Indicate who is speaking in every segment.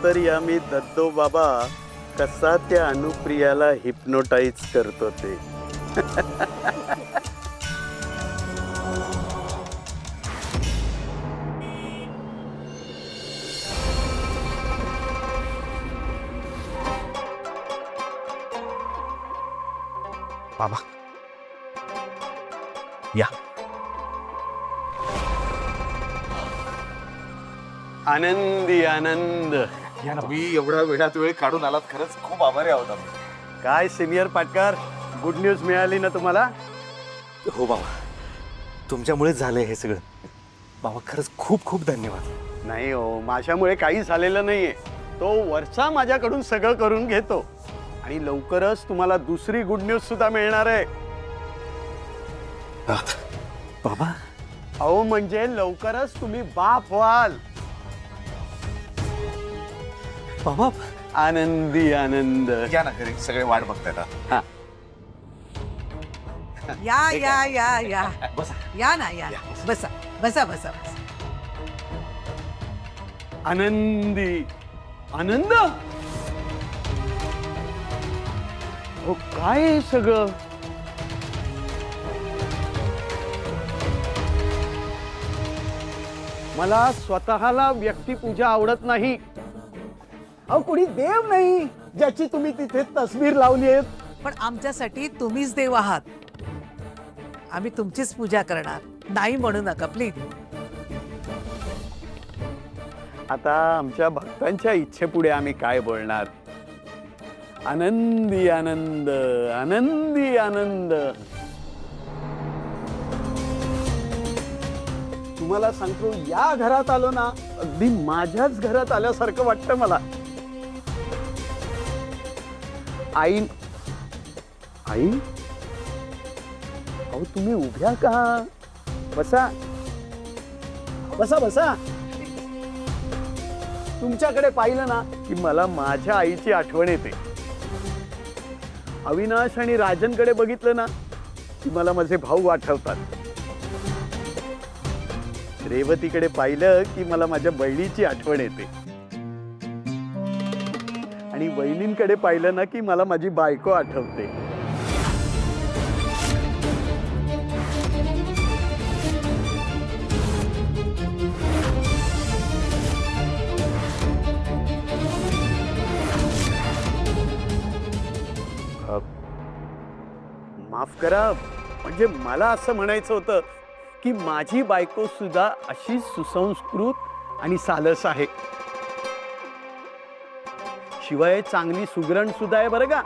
Speaker 1: तर या मी दत्तो बाबा कसा त्या अनुप्रियाला हिप्नोटाईज करतो ते.
Speaker 2: बाबा या.
Speaker 1: आनंदी आनंद.
Speaker 2: तुम्ही एवढ्या वेळात वेळ काढून आलात, खरंच खूप आभारी आहोत आम्ही.
Speaker 1: काय सिनियर पाटकर, गुड न्यूज मिळाली ना तुम्हाला?
Speaker 2: हो बाबा, तुमच्यामुळेच झालंय हे सगळं. बाबा खरंच खूप खूप धन्यवाद.
Speaker 1: नाही हो, माझ्यामुळे काही झालेलं नाहीये. तो वरचा माझ्याकडून सगळं करून घेतो आणि लवकरच तुम्हाला दुसरी गुड न्यूज सुद्धा मिळणार आहे.
Speaker 2: बाबा
Speaker 1: अहो म्हणजे लवकरच तुम्ही बाप व्हाल.
Speaker 2: बाबा
Speaker 1: आनंदी आनंद.
Speaker 2: या ना घरी, सगळे वाट बघतायत.
Speaker 1: हा,
Speaker 3: या या या या
Speaker 2: बसा.
Speaker 3: या ना या बसा बसा बसा बसा.
Speaker 1: आनंदी आनंद. हो काय हे सगळं? मला स्वतःला व्यक्तिपूजा आवडत नाही. अहो कोणी देव नाही ज्याची तुम्ही तिथे तस्वीर लावली आहे.
Speaker 3: पण आमच्यासाठी तुम्हीच देव आहात. आम्ही तुमचीच पूजा करणार. नाही म्हणू नका प्लीज.
Speaker 1: आता आमच्या भक्तांच्या इच्छेपुढे आम्ही काय बोलणार? आनंदी आनंद आनंदी आनंद. तुम्हाला सांगतो, या घरात आलो ना, अगदी माझ्याच घरात आल्यासारखं वाटतं मला. आई आई अहो तुम्ही उभ्या का? बसा बसा बसा. तुमच्याकडे पाहिलं ना की मला माझ्या आईची आठवण येते. अविनाश आणि राजनकडे बघितलं ना की मला माझे भाऊ आठवतात. रेवतीकडे पाहिलं की मला माझ्या बहिणीची आठवण येते. आणि वहिनींकडे पाहिलं ना की मला माझी बायको आठवते. माफ करा, म्हणजे मला असं म्हणायचं होतं की माझी बायको सुद्धा अशी सुसंस्कृत आणि सालस आहे. शिवाय चांगली सुगरण सुद्धा आहे बरं का.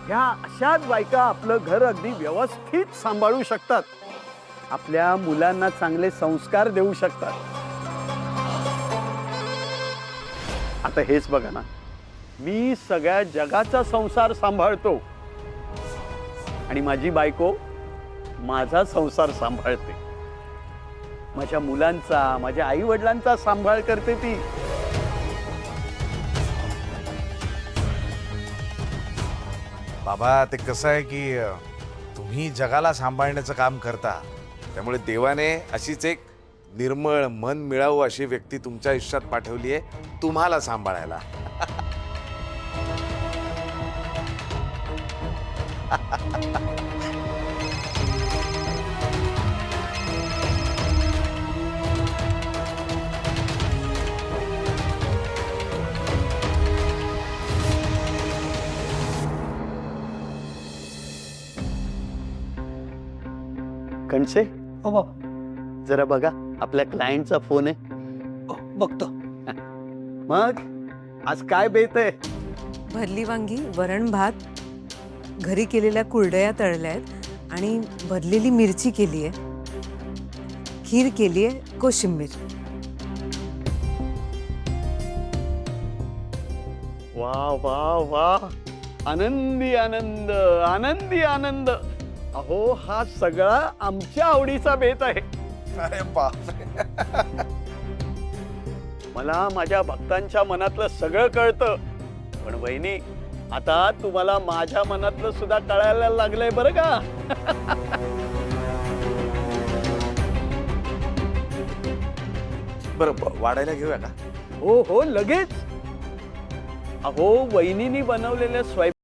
Speaker 1: ह्या अशाच बायका आपलं घर अगदी व्यवस्थित सांभाळू शकतात. आपल्या मुलांना चांगले संस्कार देऊ शकतात. आता हेच बघा ना, मी सगळ्या जगाचा संसार सांभाळतो आणि माझी बायको माझा संसार सांभाळते. माझ्या मुलांचा, माझ्या आई वडिलांचा सांभाळ करते ती.
Speaker 4: बाबा ते कसं आहे की तुम्ही जगाला सांभाळण्याचं काम करता, त्यामुळे देवाने अशीच एक निर्मळ मन मिळावं अशी व्यक्ती तुमच्या आयुष्यात पाठवली आहे तुम्हाला सांभाळायला.
Speaker 1: कणसे,
Speaker 5: हो बाबा.
Speaker 1: जरा बघा, आपल्या क्लायंटचा फोन आहे.
Speaker 5: बघतो.
Speaker 1: मग आज काय बेत आहे?
Speaker 6: भरली वांगी, वरण भात, घरी केलेल्या कुरडया तळल्या आहेत आणि भरलेली मिरची केली आहे, खीर केली आहे, कोशिंबीर.
Speaker 1: वा वा वा. आनंदी आनंद आनंदी आनंद. अहो हा सगळा आमच्या आवडीचा बेत आहे.
Speaker 4: अरे बापरे.
Speaker 1: मला माझ्या भक्तांच्या मनातलं सगळं कळतं, पण वहिनी आता तुम्हाला माझ्या मनातलं सुद्धा कळायला लागलंय बरं का.
Speaker 4: बरं वाढायला घेऊया का?
Speaker 1: हो हो लगेच. अहो वहिनीनी बनवलेल्या स्वयंपाक